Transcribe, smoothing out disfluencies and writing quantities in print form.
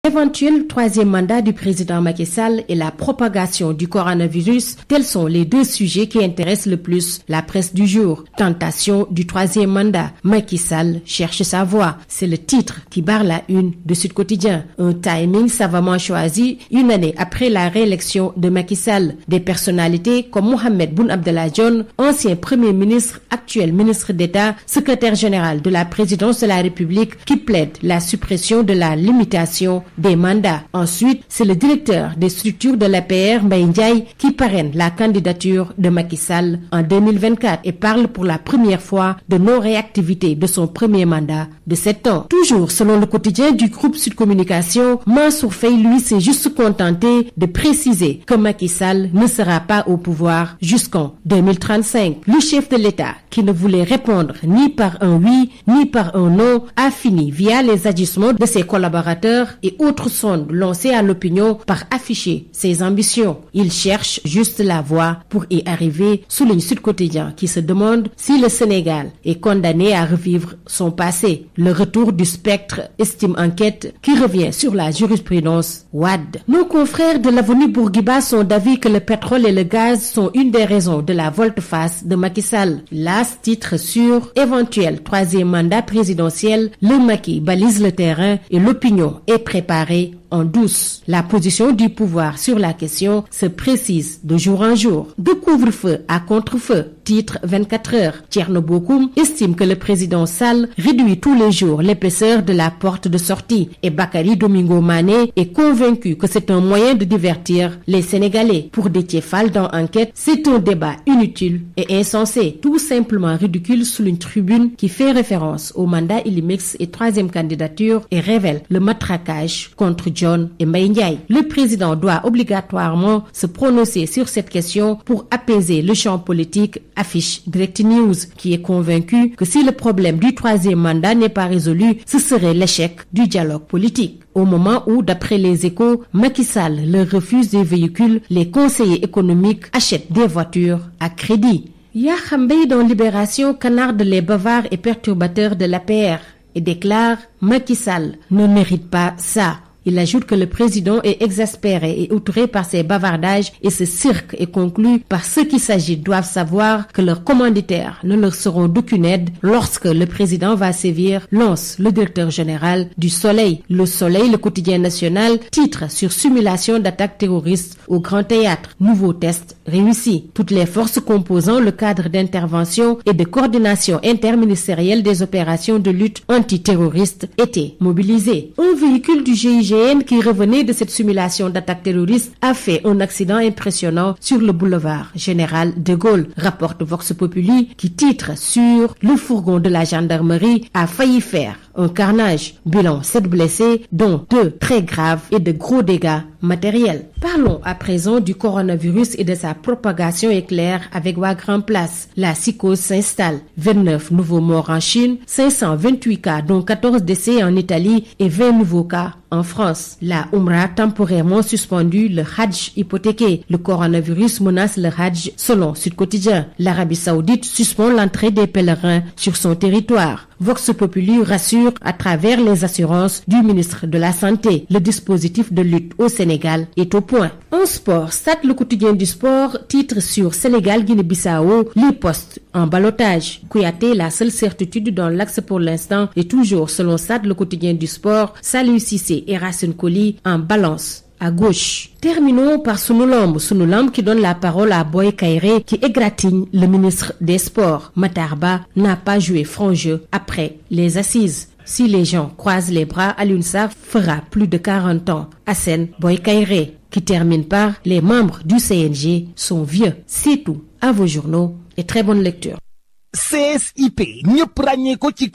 Éventuel troisième mandat du président Macky Sall et la propagation du coronavirus, tels sont les deux sujets qui intéressent le plus la presse du jour. Tentation du troisième mandat, Macky Sall cherche sa voie. C'est le titre qui barre la une de Sud Quotidien. Un timing savamment choisi une année après la réélection de Macky Sall. Des personnalités comme Mohamed Boun Abdallah Dionne, ancien premier ministre, actuel ministre d'État, secrétaire général de la présidence de la République, qui plaident la suppression de la limitation des mandats. Ensuite, c'est le directeur des structures de l'APR, Mbaye Ndiaye, qui parraine la candidature de Macky Sall en 2024 et parle pour la première fois de non-réactivité de son premier mandat de 7 ans. Toujours selon le quotidien du groupe Sud Communication, Mansour Faye, lui, s'est juste contenté de préciser que Macky Sall ne sera pas au pouvoir jusqu'en 2035. Le chef de l'État, qui ne voulait répondre ni par un oui, ni par un non, a fini via les agissements de ses collaborateurs et autres sondes lancées à l'opinion par afficher ses ambitions. Il cherche juste la voie pour y arriver, souligne Sud Quotidien, qui se demande si le Sénégal est condamné à revivre son passé. Le retour du spectre, estime Enquête, qui revient sur la jurisprudence Wade. Nos confrères de l'avenue Bourguiba sont d'avis que le pétrole et le gaz sont une des raisons de la volte-face de Macky Sall. L'AS titre sur éventuel troisième mandat présidentiel, le Macky balise le terrain et l'opinion est préparée en douce. La position du pouvoir sur la question se précise de jour en jour. De couvre-feu à contre-feu, titre 24 heures. Thierno Bokoum estime que le président Sall réduit tous les jours l'épaisseur de la porte de sortie et Bakary Domingo Mané est convaincu que c'est un moyen de divertir les Sénégalais. Pour Déthié Fall dans Enquête, c'est un débat inutile et insensé, tout simplement ridicule, sous une tribune qui fait référence au mandat Illimix et troisième candidature et révèle le matraquage contre John et Mbaye Ndiaye. Le président doit obligatoirement se prononcer sur cette question pour apaiser le champ politique, affiche Direct News, qui est convaincu que si le problème du troisième mandat n'est pas résolu, ce serait l'échec du dialogue politique. Au moment où, d'après les Échos, Macky Sall leur refuse des véhicules, les conseillers économiques achètent des voitures à crédit. Yakham Beye dans Libération canarde les bavards et perturbateurs de l'APR et déclare « Macky Sall ne mérite pas ça ». Il ajoute que le président est exaspéré et outré par ses bavardages et ce cirque et conclut par ceux qui s'agitent doivent savoir que leurs commanditaires ne leur seront d'aucune aide lorsque le président va sévir, lance le directeur général du Soleil. Le Soleil, le quotidien national, titre sur simulation d'attaque terroriste au Grand Théâtre. Nouveau test réussi. Toutes les forces composant le cadre d'intervention et de coordination interministérielle des opérations de lutte antiterroriste étaient mobilisées. Un véhicule du GIGN qui revenait de cette simulation d'attaque terroriste a fait un accident impressionnant sur le boulevard Général de Gaulle, rapporte Vox Populi, qui titre sur le fourgon de la gendarmerie a failli faire un carnage. Bilan 7 blessés, dont 2 très graves et de gros dégâts matériels. Parlons à présent du coronavirus et de sa propagation éclair avec Wagram Place. La psychose s'installe. 29 nouveaux morts en Chine, 528 cas dont 14 décès en Italie et 20 nouveaux cas en France. La Umrah temporairement suspendue, le Hajj hypothéqué. Le coronavirus menace le Hajj selon Sud Quotidien. L'Arabie Saoudite suspend l'entrée des pèlerins sur son territoire. Vox Populi rassure à travers les assurances du ministre de la Santé. Le dispositif de lutte au Sénégal est au point. En sport, Stade le quotidien du sport titre sur Sénégal-Guinée-Bissau, les postes en ballottage. Kouyaté, la seule certitude dans l'axe pour l'instant, est toujours selon Stade le quotidien du sport, Saliou Cissé et Racine Coly en balance à gauche. Terminons par Sunulamb qui donne la parole à Boy Kairé qui égratigne le ministre des Sports. Matar Ba n'a pas joué franc jeu après les assises. Si les gens croisent les bras, Alioune Sarr fera plus de 40 ans. Assène Boy Kairé qui termine par les membres du CNG sont vieux. C'est tout. À vos journaux et très bonne lecture. CSIP ñëpp ràññee ko ci